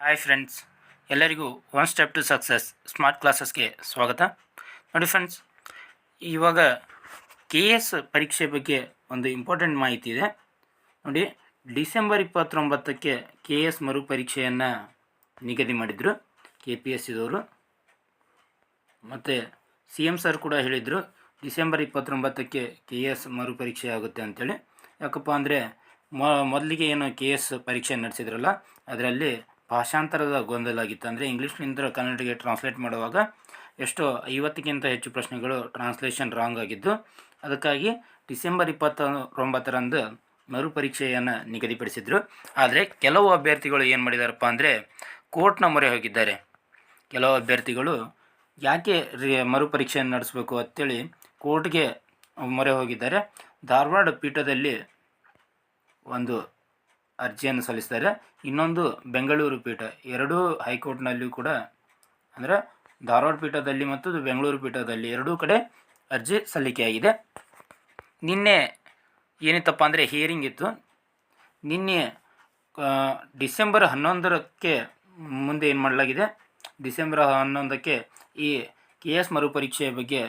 Hi friends, ಎಲ್ಲರಿಗೂ one step to success smart ಕ್ಲಾಸಸ್ಗೆ ಸ್ವಾಗತ. ನೋಡಿ ಫ್ರೆಂಡ್ಸ್, ಇವಾಗ KS ಪರೀಕ್ಷೆ ಬಗ್ಗೆ ಒಂದು ಇಂಪಾರ್ಟೆಂಟ್ ಮಾಹಿತಿ ಇದೆ. ನೋಡಿ, ಡಿಸೆಂಬರ್ 29ಕ್ಕೆ KS ಮರುಪರೀಕ್ಷೆಯನ್ನು ನಿಗದಿ ಮಾಡಿದರು KPSCದವರು. ಮತ್ತು CM ಸರ್ ಕೂಡ ಹೇಳಿದರು ಡಿಸೆಂಬರ್ 29ಕ್ಕೆ KS ಮರುಪರೀಕ್ಷೆ ಆಗುತ್ತೆ ಅಂಥೇಳಿ. ಯಾಕಪ್ಪ ಅಂದರೆ ಮೊದಲಿಗೆ ಏನು KS ಪರೀಕ್ಷೆ ನಡೆಸಿದ್ರಲ್ಲ, ಅದರಲ್ಲಿ ಭಾಷಾಂತರದ ಗೊಂದಲ ಆಗಿತ್ತು. ಅಂದರೆ ಇಂಗ್ಲೀಷ್ನಿಂದ ಕನ್ನಡಕ್ಕೆ ಟ್ರಾನ್ಸ್ಲೇಟ್ ಮಾಡುವಾಗ ಎಷ್ಟೋ 50ಕ್ಕಿಂತ ಹೆಚ್ಚು ಪ್ರಶ್ನೆಗಳು ಟ್ರಾನ್ಸ್ಲೇಷನ್ ರಾಂಗ್ ಆಗಿದ್ದು, ಅದಕ್ಕಾಗಿ ಡಿಸೆಂಬರ್ 29ರಂದು ಮರುಪರೀಕ್ಷೆಯನ್ನು ನಿಗದಿಪಡಿಸಿದರು. ಆದರೆ ಕೆಲವು ಅಭ್ಯರ್ಥಿಗಳು ಏನು ಮಾಡಿದಾರಪ್ಪ ಅಂದರೆ ಕೋರ್ಟ್ನ ಮೊರೆ ಹೋಗಿದ್ದಾರೆ. ಕೆಲವು ಅಭ್ಯರ್ಥಿಗಳು ಯಾಕೆ ಮರುಪರೀಕ್ಷೆಯನ್ನು ನಡೆಸಬೇಕು ಅಂತೇಳಿ ಕೋರ್ಟ್ಗೆ ಮೊರೆ ಹೋಗಿದ್ದಾರೆ. ಧಾರವಾಡ ಪೀಠದಲ್ಲಿ ಒಂದು ಅರ್ಜಿಯನ್ನು ಸಲ್ಲಿಸಿದ್ದಾರೆ, ಇನ್ನೊಂದು ಬೆಂಗಳೂರು ಪೀಠ. ಎರಡೂ ಹೈಕೋರ್ಟ್ನಲ್ಲಿಯೂ ಕೂಡ, ಅಂದರೆ ಧಾರವಾಡ ಪೀಠದಲ್ಲಿ ಮತ್ತು ಬೆಂಗಳೂರು ಪೀಠದಲ್ಲಿ ಎರಡೂ ಕಡೆ ಅರ್ಜಿ ಸಲ್ಲಿಕೆಯಾಗಿದೆ. ನಿನ್ನೆ ಏನಿತ್ತಪ್ಪ ಅಂದರೆ ಹಿಯರಿಂಗ್ ಇತ್ತು. ನಿನ್ನೆ ಡಿಸೆಂಬರ್ 11ಕ್ಕೆ ಮುಂದೆ ಏನು ಮಾಡಲಾಗಿದೆ, ಡಿಸೆಂಬರ್ 11ಕ್ಕೆ ಈ KS ಮರುಪರೀಕ್ಷೆಯ ಬಗ್ಗೆ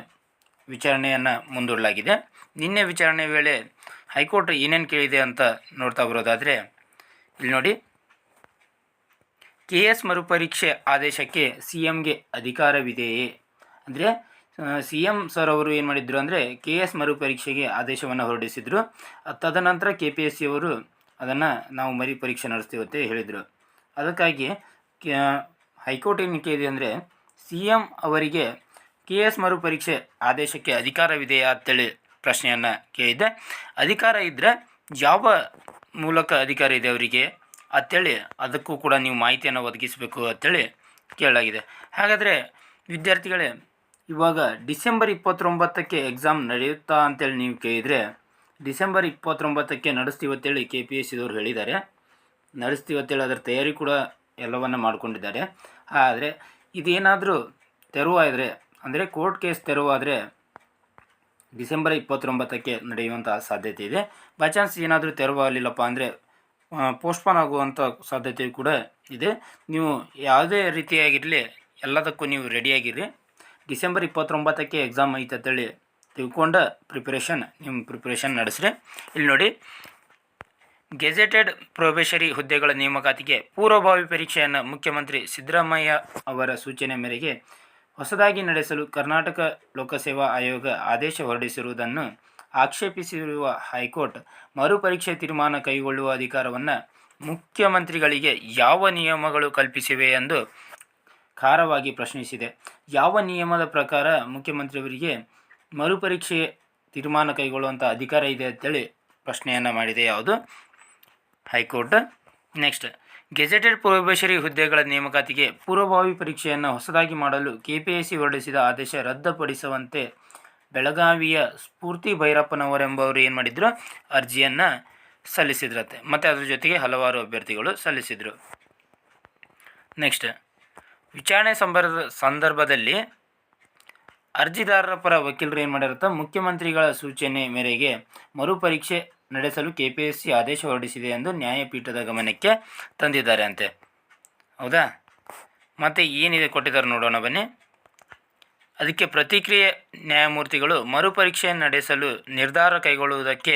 ವಿಚಾರಣೆಯನ್ನು ಮುಂದೂಡಲಾಗಿದೆ. ನಿನ್ನೆ ವಿಚಾರಣೆ ವೇಳೆ ಹೈಕೋರ್ಟ್ ಏನೇನು ಕೇಳಿದೆ ಅಂತ ನೋಡ್ತಾ ಬರೋದಾದರೆ, ಇಲ್ಲಿ ನೋಡಿ, KS ಮರುಪರೀಕ್ಷೆ ಆದೇಶಕ್ಕೆ CMಗೆ ಅಧಿಕಾರವಿದೆಯೇ? ಅಂದರೆ CM ಸರ್ ಅವರು ಏನು ಮಾಡಿದ್ರು ಅಂದರೆ KS ಮರುಪರೀಕ್ಷೆಗೆ ಆದೇಶವನ್ನು ಹೊರಡಿಸಿದರು. ತದನಂತರ KPSC ಅವರು ಅದನ್ನು ನಾವು ಮರುಪರೀಕ್ಷೆ ನಡೆಸ್ತೀವತ್ತೆ ಹೇಳಿದರು. ಅದಕ್ಕಾಗಿ ಹೈಕೋರ್ಟ್ ಏನು ಕೇಳಿದೆ ಅಂದರೆ CM ಅವರಿಗೆ KS ಮರುಪರೀಕ್ಷೆ ಆದೇಶಕ್ಕೆ ಅಧಿಕಾರವಿದೆಯಾ ಅಂತೇಳಿ ಪ್ರಶ್ನೆಯನ್ನು ಕೇಳಿದ್ದೆ. ಅಧಿಕಾರ ಇದ್ದರೆ ಯಾವ ಮೂಲಕ ಅಧಿಕಾರ ಇದೆ ಅವರಿಗೆ ಅಂತೇಳಿ ಅದಕ್ಕೂ ಕೂಡ ನೀವು ಮಾಹಿತಿಯನ್ನು ಒದಗಿಸಬೇಕು ಅಂತೇಳಿ ಕೇಳಲಾಗಿದೆ. ಹಾಗಾದರೆ ವಿದ್ಯಾರ್ಥಿಗಳೇ, ಇವಾಗ ಡಿಸೆಂಬರ್ 29ಕ್ಕೆ ಎಕ್ಸಾಮ್ ನಡೆಯುತ್ತಾ ಅಂತೇಳಿ ನೀವು ಕೇಳಿದರೆ, ಡಿಸೆಂಬರ್ 29ಕ್ಕೆ ನಡೆಸ್ತೀವತ್ತೇಳಿ KPSCದವ್ರು ಹೇಳಿದ್ದಾರೆ. ನಡೆಸ್ತೀವತ್ತೇಳಿ ಅದರ ತಯಾರಿ ಕೂಡ ಎಲ್ಲವನ್ನು ಮಾಡಿಕೊಂಡಿದ್ದಾರೆ. ಆದರೆ ಇದೇನಾದರೂ ತೆರವಾದರೆ, ಅಂದರೆ ಕೋರ್ಟ್ ಕೇಸ್ ತೆರವಾದರೆ ಡಿಸೆಂಬರ್ 29ಕ್ಕೆ ನಡೆಯುವಂಥ ಸಾಧ್ಯತೆ ಇದೆ. ಬೈ ಚಾನ್ಸ್ ಏನಾದರೂ ತೆರವಾಗಲಿಲ್ಲಪ್ಪ ಅಂದರೆ ಪೋಸ್ಟ್ಪೋನ್ ಆಗುವಂಥ ಸಾಧ್ಯತೆ ಕೂಡ ಇದೆ. ನೀವು ಯಾವುದೇ ರೀತಿಯಾಗಿರಲಿ ಎಲ್ಲದಕ್ಕೂ ನೀವು ರೆಡಿಯಾಗಿರಿ. ಡಿಸೆಂಬರ್ 29ಕ್ಕೆ ಎಕ್ಸಾಮ್ ಐತೆ ಅಂತೇಳಿ ತಿಳ್ಕೊಂಡ ನಿಮ್ಮ ಪ್ರಿಪ್ರೇಷನ್ ನಡೆಸ್ರಿ. ಇಲ್ಲಿ ನೋಡಿ, ಗೆಜೆಟೆಡ್ ಪ್ರೊಬೇಷರಿ ಹುದ್ದೆಗಳ ನೇಮಕಾತಿಗೆ ಪೂರ್ವಭಾವಿ ಪರೀಕ್ಷೆಯನ್ನು ಮುಖ್ಯಮಂತ್ರಿ ಸಿದ್ದರಾಮಯ್ಯ ಅವರ ಸೂಚನೆ ಮೇರೆಗೆ ಹೊಸದಾಗಿ ನಡೆಸಲು ಕರ್ನಾಟಕ ಲೋಕಸೇವಾ ಆಯೋಗ ಆದೇಶ ಹೊರಡಿಸಿರುವುದನ್ನು ಆಕ್ಷೇಪಿಸಿರುವ ಹೈಕೋರ್ಟ್ ಮರುಪರೀಕ್ಷೆ ತೀರ್ಮಾನ ಕೈಗೊಳ್ಳುವ ಅಧಿಕಾರವನ್ನು ಮುಖ್ಯಮಂತ್ರಿಗಳಿಗೆ ಯಾವ ನಿಯಮಗಳು ಕಲ್ಪಿಸಿವೆ ಎಂದು ಖಾರವಾಗಿ ಪ್ರಶ್ನಿಸಿದೆ. ಯಾವ ನಿಯಮದ ಪ್ರಕಾರ ಮುಖ್ಯಮಂತ್ರಿಯವರಿಗೆ ಮರುಪರೀಕ್ಷೆ ತೀರ್ಮಾನ ಕೈಗೊಳ್ಳುವಂಥ ಅಧಿಕಾರ ಇದೆ ಅಂತೇಳಿ ಪ್ರಶ್ನೆಯನ್ನು ಮಾಡಿದೆ ಯಾವುದು ಹೈಕೋರ್ಟ್. ನೆಕ್ಸ್ಟ್, ಗೆಜೆಟೆಡ್ ಪ್ರೊಬೇಷರಿ ಹುದ್ದೆಗಳ ನೇಮಕಾತಿಗೆ ಪೂರ್ವಭಾವಿ ಪರೀಕ್ಷೆಯನ್ನು ಹೊಸದಾಗಿ ಮಾಡಲು KPSC ಹೊರಡಿಸಿದ ಆದೇಶ ರದ್ದುಪಡಿಸುವಂತೆ ಬೆಳಗಾವಿಯ ಸ್ಫೂರ್ತಿ ಭೈರಪ್ಪನವರೆಂಬವರು ಏನು ಮಾಡಿದ್ರು, ಅರ್ಜಿಯನ್ನು ಸಲ್ಲಿಸಿದ್ರತ್ತೆ. ಮತ್ತು ಅದ್ರ ಜೊತೆಗೆ ಹಲವಾರು ಅಭ್ಯರ್ಥಿಗಳು ಸಲ್ಲಿಸಿದರು. ನೆಕ್ಸ್ಟ್, ವಿಚಾರಣೆ ಸಂದರ್ಭದಲ್ಲಿ ಅರ್ಜಿದಾರರ ಪರ ವಕೀಲರು ಏನು ಮಾಡಿರುತ್ತೆ, ಮುಖ್ಯಮಂತ್ರಿಗಳ ಸೂಚನೆ ಮೇರೆಗೆ ಮರುಪರೀಕ್ಷೆ ನಡೆಸಲು KPSC ಆದೇಶ ಹೊರಡಿಸಿದೆ ಎಂದು ನ್ಯಾಯಪೀಠದ ಗಮನಕ್ಕೆ ತಂದಿದ್ದಾರೆ ಅಂತೆ. ಹೌದಾ? ಮತ್ತು ಏನಿದೆ ಕೊಟ್ಟಿದ್ದಾರೆ ನೋಡೋಣ ಬನ್ನಿ. ಅದಕ್ಕೆ ಪ್ರತಿಕ್ರಿಯೆ ನ್ಯಾಯಮೂರ್ತಿಗಳು ಮರುಪರೀಕ್ಷೆ ನಡೆಸಲು ನಿರ್ಧಾರ ಕೈಗೊಳ್ಳುವುದಕ್ಕೆ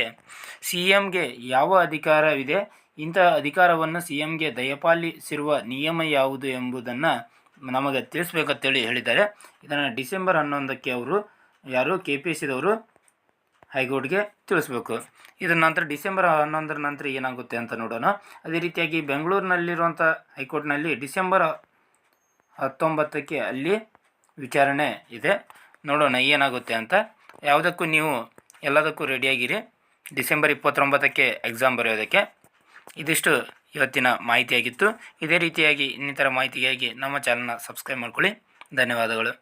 CMಗೆ ಯಾವ ಅಧಿಕಾರವಿದೆ, ಇಂತಹ ಅಧಿಕಾರವನ್ನು CMಗೆ ದಯಪಾಲಿಸಿರುವ ನಿಯಮ ಯಾವುದು ಎಂಬುದನ್ನು ನಮಗೆ ತಿಳಿಸ್ಬೇಕಂತೇಳಿ ಹೇಳಿದ್ದಾರೆ. ಇದನ್ನು ಡಿಸೆಂಬರ್ 11ಕ್ಕೆ ಅವರು KPSCದವರು ಹೈಕೋರ್ಟ್ಗೆ ತಿಳಿಸ್ಬೇಕು. ಇದರ ನಂತರ ಡಿಸೆಂಬರ್ 11ರ ನಂತರ ಏನಾಗುತ್ತೆ ಅಂತ ನೋಡೋಣ. ಅದೇ ರೀತಿಯಾಗಿ ಬೆಂಗಳೂರಿನಲ್ಲಿರುವಂಥ ಹೈಕೋರ್ಟ್ನಲ್ಲಿ ಡಿಸೆಂಬರ್ 19ಕ್ಕೆ ಅಲ್ಲಿ ವಿಚಾರಣೆ ಇದೆ. ನೋಡೋಣ ಏನಾಗುತ್ತೆ ಅಂತ. ಯಾವುದಕ್ಕೂ ನೀವು ಎಲ್ಲದಕ್ಕೂ ರೆಡಿಯಾಗಿರಿ ಡಿಸೆಂಬರ್ 29ಕ್ಕೆ ಎಕ್ಸಾಮ್ ಬರೆಯೋದಕ್ಕೆ. ಇದಿಷ್ಟು ಇವತ್ತಿನ ಮಾಹಿತಿಯಾಗಿತ್ತು. ಇದೇ ರೀತಿಯಾಗಿ ಇನ್ನಿತರ ಮಾಹಿತಿಗಾಗಿ ನಮ್ಮ ಚಾನಲ್ನ ಸಬ್ಸ್ಕ್ರೈಬ್ ಮಾಡ್ಕೊಳ್ಳಿ. ಧನ್ಯವಾದಗಳು.